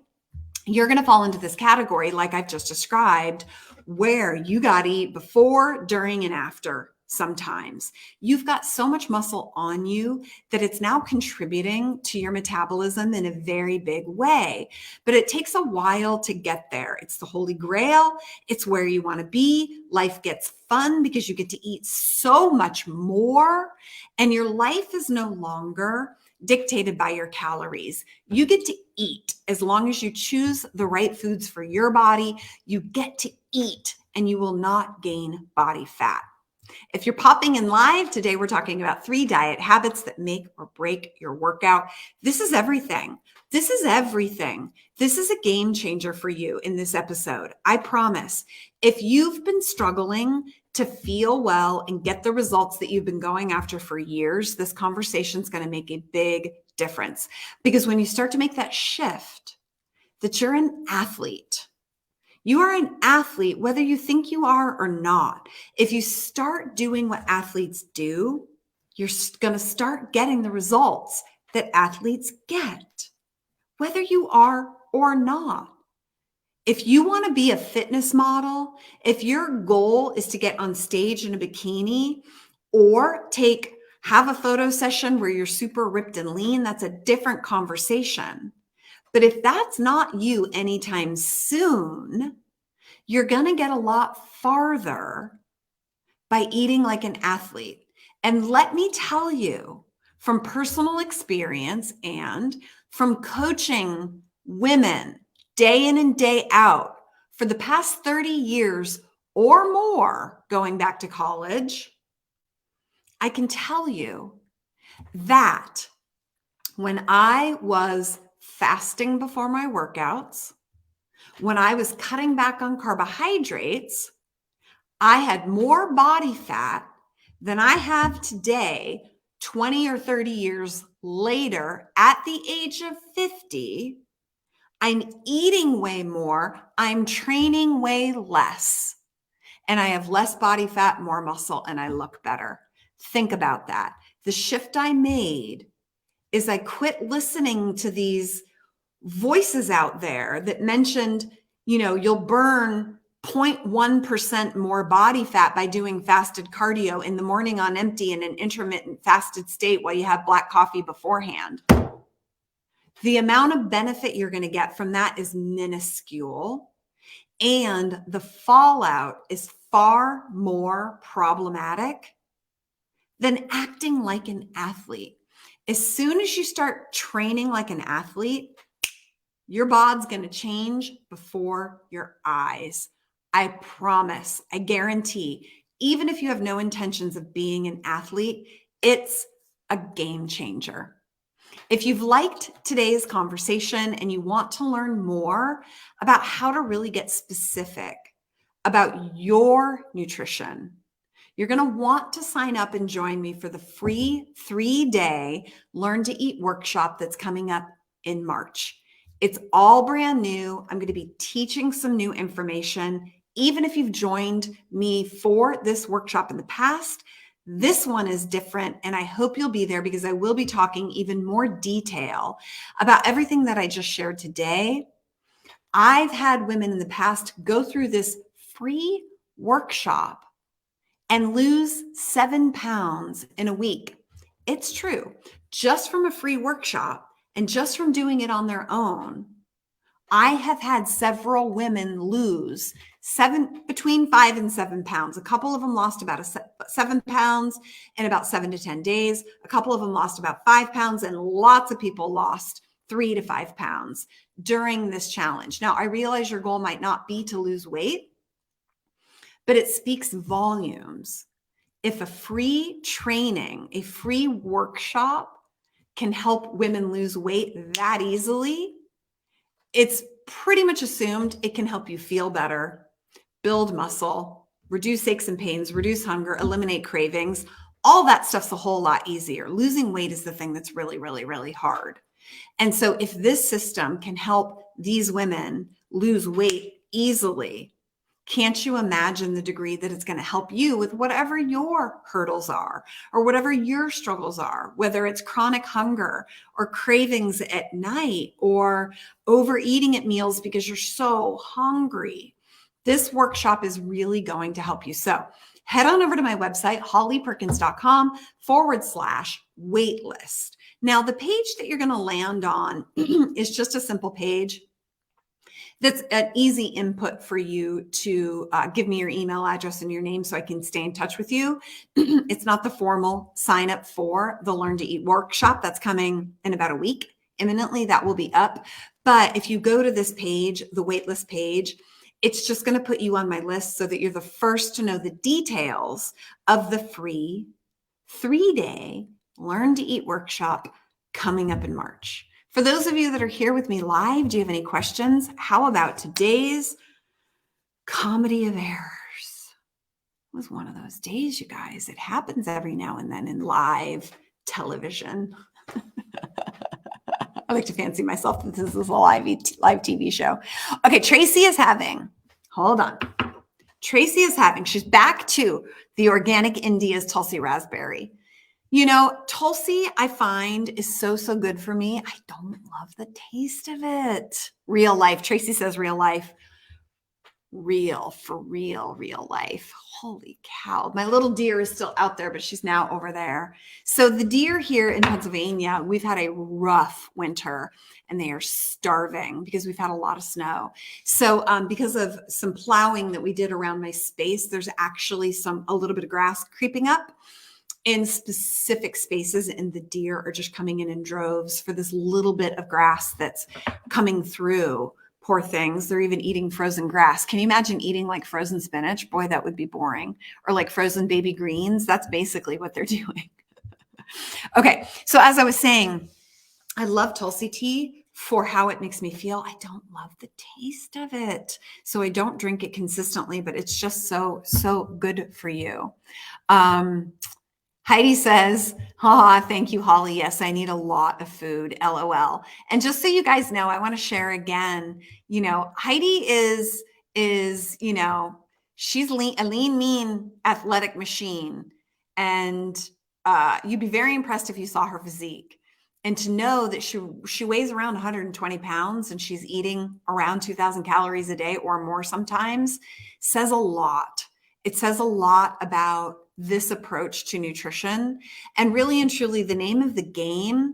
you're going to fall into this category, like I've just described, where you got to eat before, during, and after. Sometimes you've got so much muscle on you that it's now contributing to your metabolism in a very big way. But it takes a while to get there. It's the holy grail. It's where you want to be. Life gets fun because you get to eat so much more, and your life is no longer dictated by your calories. You get to eat as long as you choose the right foods for your body. You get to eat and you will not gain body fat. If you're popping in live, today we're talking about 3 diet habits that make or break your workout. This is everything. This is everything. This is a game changer for you in this episode. I promise. If you've been struggling to feel well and get the results that you've been going after for years, this conversation is going to make a big difference. Because when you start to make that shift, that you're an athlete, you are an athlete, whether you think you are or not. If you start doing what athletes do, you're going to start getting the results that athletes get, whether you are or not. If you want to be a fitness model, if your goal is to get on stage in a bikini or have a photo session where you're super ripped and lean, that's a different conversation. But if that's not you anytime soon, you're going to get a lot farther by eating like an athlete. And let me tell you from personal experience and from coaching women day in and day out for the past 30 years or more, going back to college, I can tell you that when I was fasting before my workouts, when I was cutting back on carbohydrates, I had more body fat than I have today, 20 or 30 years later, at the age of 50. I'm eating way more. I'm training way less. And I have less body fat, more muscle, and I look better. Think about that. The shift I made is I quit listening to these voices out there that mentioned, you'll burn 0.1% more body fat by doing fasted cardio in the morning on empty in an intermittent fasted state while you have black coffee beforehand. The amount of benefit you're going to get from that is minuscule, and the fallout is far more problematic than acting like an athlete. As soon as you start training like an athlete, your bod's going to change before your eyes. I promise, I guarantee, even if you have no intentions of being an athlete, it's a game changer. If you've liked today's conversation and you want to learn more about how to really get specific about your nutrition, you're going to want to sign up and join me for the free 3-day Learn to Eat workshop that's coming up in March. It's all brand new. I'm going to be teaching some new information. Even if you've joined me for this workshop in the past, this one is different, and I hope you'll be there because I will be talking even more detail about everything that I just shared today. I've had women in the past go through this free workshop and lose 7 pounds in a week. It's true. Just from a free workshop and just from doing it on their own, I have had several women lose between 5 and 7 pounds. A couple of them lost about 7 pounds in about 7 to 10 days. A couple of them lost about 5 pounds, and lots of people lost 3 to 5 pounds during this challenge. Now, I realize your goal might not be to lose weight, but it speaks volumes. If a free training, a free workshop can help women lose weight that easily, it's pretty much assumed it can help you feel better, build muscle, reduce aches and pains, reduce hunger, eliminate cravings. All that stuff's a whole lot easier. Losing weight is the thing that's really, really, really hard. And so if this system can help these women lose weight easily, can't you imagine the degree that it's going to help you with whatever your hurdles are or whatever your struggles are, whether it's chronic hunger or cravings at night or overeating at meals because you're so hungry? This workshop is really going to help you. So head on over to my website, hollyperkins.com/waitlist. Now, the page that you're going to land on is just a simple page that's an easy input for you to give me your email address and your name so I can stay in touch with you. It's not the formal sign up for the Learn to Eat workshop. That's coming in about a week. Imminently, that will be up. But if you go to this page, the waitlist page, it's just going to put you on my list so that you're the first to know the details of the free 3-day Learn to Eat workshop coming up in March. For those of you that are here with me live, do you have any questions? How about today's comedy of errors? It was one of those days, you guys. It happens every now and then in live television. I like to fancy myself that this is a live TV show. Okay, she's back to the organic India's Tulsi raspberry. You know, Tulsi, I find, is so good for me. I don't love the taste of it. Real life. Tracy says real life. Real, for real life. Holy cow. My little deer is still out there, but she's now over there. So the deer here in Pennsylvania, we've had a rough winter and they are starving because we've had a lot of snow. So because of some plowing that we did around my space, there's actually a little bit of grass creeping up in specific spaces, and the deer are just coming in droves for this little bit of grass that's coming through. Poor things. They're even eating frozen grass. Can you imagine eating like frozen spinach? Boy, that would be boring. Or like frozen baby greens. That's basically what they're doing. Okay. So as I was saying, I love Tulsi tea for how it makes me feel. I don't love the taste of it. So I don't drink it consistently, but it's just so good for you. Heidi says, thank you, Holly. Yes, I need a lot of food, LOL. And just so you guys know, I want to share again, Heidi is, she's a lean, mean, athletic machine. And you'd be very impressed if you saw her physique. And to know that she weighs around 120 pounds and she's eating around 2,000 calories a day or more sometimes says a lot. It says a lot about this approach to nutrition. And really and truly, the name of the game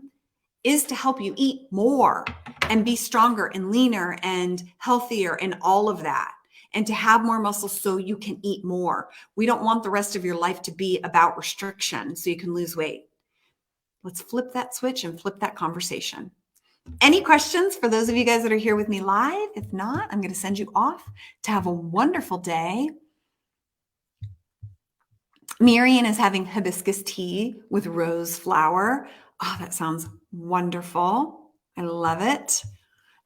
is to help you eat more and be stronger and leaner and healthier and all of that, and to have more muscle so you can eat more. We don't want the rest of your life to be about restriction so you can lose weight. Let's flip that switch and flip that conversation. Any questions for those of you guys that are here with me live? If not, I'm going to send you off to have a wonderful day. Marian is having hibiscus tea with rose flower. Oh, that sounds wonderful. I love it.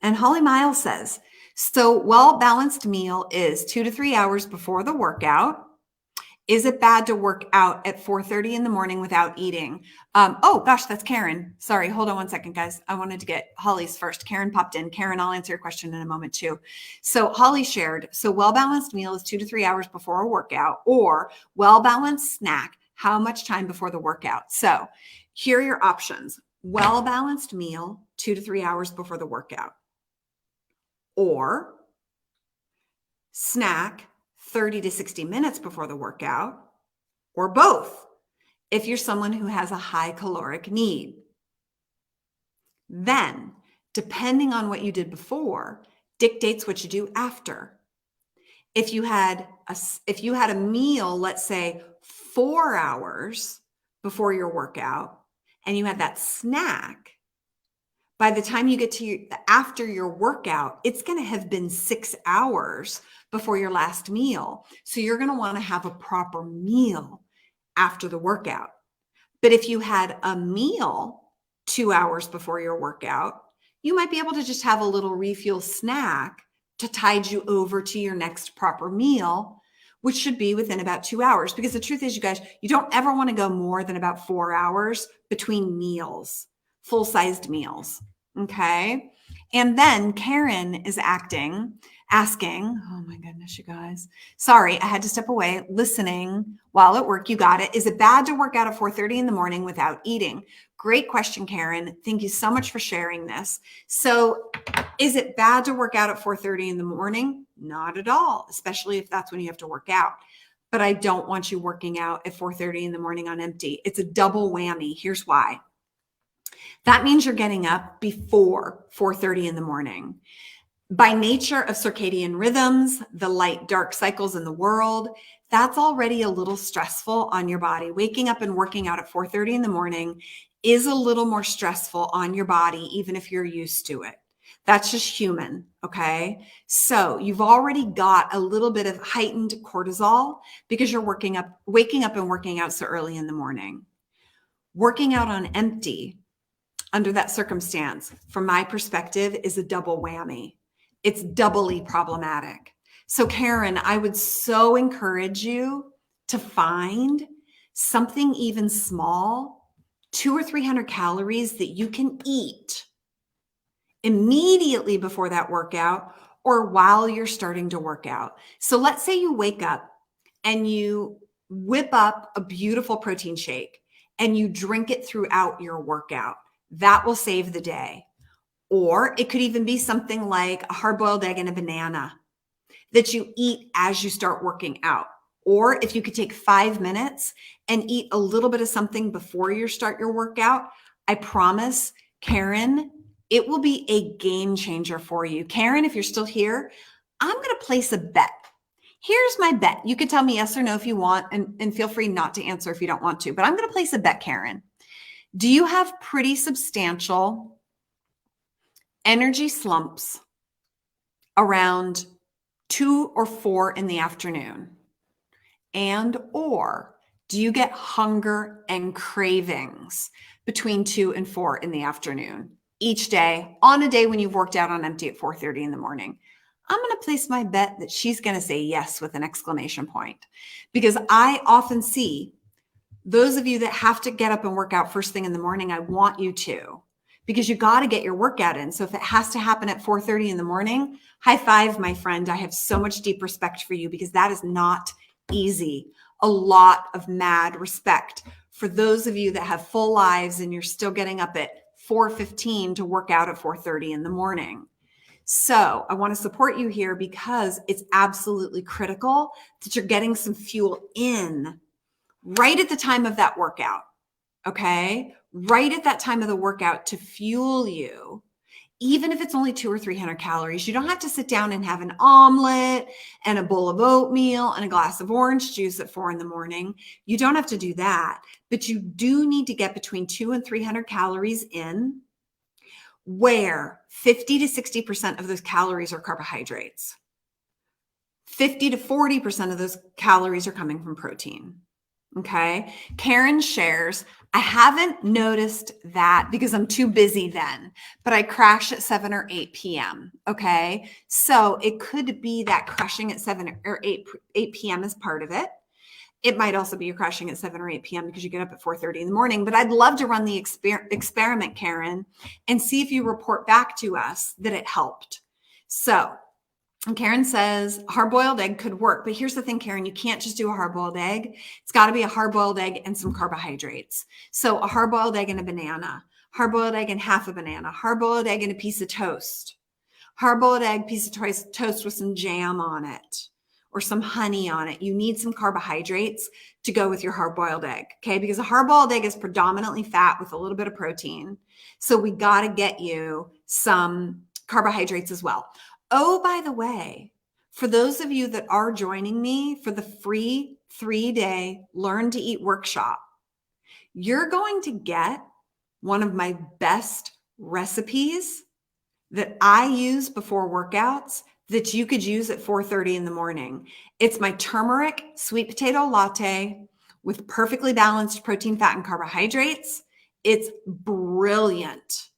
And Holly Miles says, so well-balanced meal is 2 to 3 hours before the workout. Is it bad to work out at 4:30 in the morning without eating? Oh gosh, that's Karen. Sorry, hold on one second, guys. I wanted to get Holly's first. Karen popped in. Karen, I'll answer your question in a moment too. So Holly shared, so well-balanced meal is 2 to 3 hours before a workout, or well-balanced snack, how much time before the workout? So here are your options. Well-balanced meal, 2 to 3 hours before the workout, or snack 30 to 60 minutes before the workout, or both if you're someone who has a high caloric need. Then, depending on what you did before, dictates what you do after. If you had a meal, let's say 4 hours before your workout, and you had that snack, by the time you get to after your workout, it's going to have been 6 hours before your last meal. So you're going to want to have a proper meal after the workout. But if you had a meal 2 hours before your workout, you might be able to just have a little refuel snack to tide you over to your next proper meal, which should be within about 2 hours. Because the truth is, you guys, you don't ever want to go more than about 4 hours between meals, full-sized meals. Okay. And then Karen is asking, oh my goodness, you guys. Sorry, I had to step away, listening while at work. You got it. Is it bad to work out at 4:30 in the morning without eating? Great question, Karen. Thank you so much for sharing this. So is it bad to work out at 4:30 in the morning? Not at all, especially if that's when you have to work out. But I don't want you working out at 4:30 in the morning on empty. It's a double whammy. Here's why. That means you're getting up before 4:30 in the morning. By nature of circadian rhythms, the light-dark cycles in the world, that's already a little stressful on your body. Waking up and working out at 4:30 in the morning is a little more stressful on your body, even if you're used to it. That's just human, okay? So you've already got a little bit of heightened cortisol because you're waking up and working out so early in the morning. Working out on empty under that circumstance, from my perspective, is a double whammy. It's doubly problematic. So Karen, I would so encourage you to find something even small, 200 or 300 calories that you can eat immediately before that workout or while you're starting to work out. So let's say you wake up and you whip up a beautiful protein shake and you drink it throughout your workout. That will save the day. Or it could even be something like a hard-boiled egg and a banana that you eat as you start working out. Or if you could take 5 minutes and eat a little bit of something before you start your workout, I promise, Karen, it will be a game changer for you. Karen, if you're still here, I'm going to place a bet. Here's my bet. You can tell me yes or no if you want, and feel free not to answer if you don't want to. But I'm going to place a bet, Karen. Do you have pretty substantial energy slumps around 2 or 4 in the afternoon? And or do you get hunger and cravings between 2 and 4 in the afternoon each day on a day when you've worked out on empty at 4:30 in the morning? I'm going to place my bet that she's going to say yes with an exclamation point, because I often see those of you that have to get up and work out first thing in the morning. I want you to, because you got to get your workout in. So if it has to happen at 4:30 in the morning, high five, my friend. I have so much deep respect for you, because that is not easy. A lot of mad respect for those of you that have full lives and you're still getting up at 4:15 to work out at 4:30 in the morning. So I want to support you here, because it's absolutely critical that you're getting some fuel in right at the time of that workout. Okay. Right at that time of the workout to fuel you, even if it's only 200 or 300 calories. You don't have to sit down and have an omelet and a bowl of oatmeal and a glass of orange juice at 4 in the morning. You don't have to do that, but you do need to get between 200 and 300 calories in, where 50 to 60% of those calories are carbohydrates. 50 to 40% of those calories are coming from protein. Okay. Karen shares, I haven't noticed that because I'm too busy then, but I crash at 7 or 8 p.m. Okay. So it could be that crashing at 7 or 8 p.m. is part of it. It might also be you're crashing at 7 or 8 p.m. because you get up at 4:30 in the morning. But I'd love to run the experiment, Karen, and see if you report back to us that it helped. So, and Karen says hard-boiled egg could work. But here's the thing, Karen, you can't just do a hard-boiled egg. It's got to be a hard-boiled egg and some carbohydrates. So a hard-boiled egg and a banana, hard-boiled egg and half a banana, hard-boiled egg and a piece of toast, hard-boiled egg, piece of toast with some jam on it or some honey on it. You need some carbohydrates to go with your hard-boiled egg, okay? Because a hard-boiled egg is predominantly fat with a little bit of protein. So we got to get you some carbohydrates as well. Oh, by the way, for those of you that are joining me for the free 3-day Learn to Eat workshop, you're going to get one of my best recipes that I use before workouts that you could use at 4:30 in the morning. It's my turmeric sweet potato latte with perfectly balanced protein, fat, and carbohydrates. It's brilliant.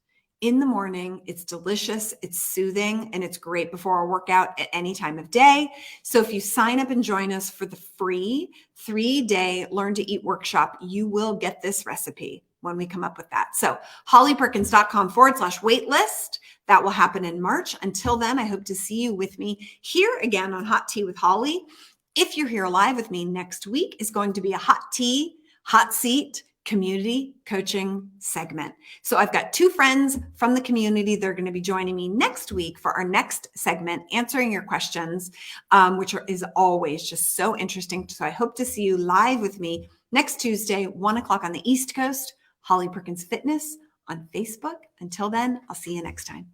In the morning, it's delicious, it's soothing, and it's great before a workout at any time of day. So if you sign up and join us for the free 3-day Learn to Eat workshop, you will get this recipe when we come up with that. So hollyperkins.com/waitlist. That will happen in March. Until then, I hope to see you with me here again on Hot Tea with Holly. If you're here live with me next week, is going to be a hot tea, hot seat community coaching segment. So I've got 2 friends from the community. They're going to be joining me next week for our next segment, answering your questions, which is always just so interesting. So I hope to see you live with me next Tuesday, 1 o'clock on the East Coast, Holly Perkins Fitness on Facebook. Until then, I'll see you next time.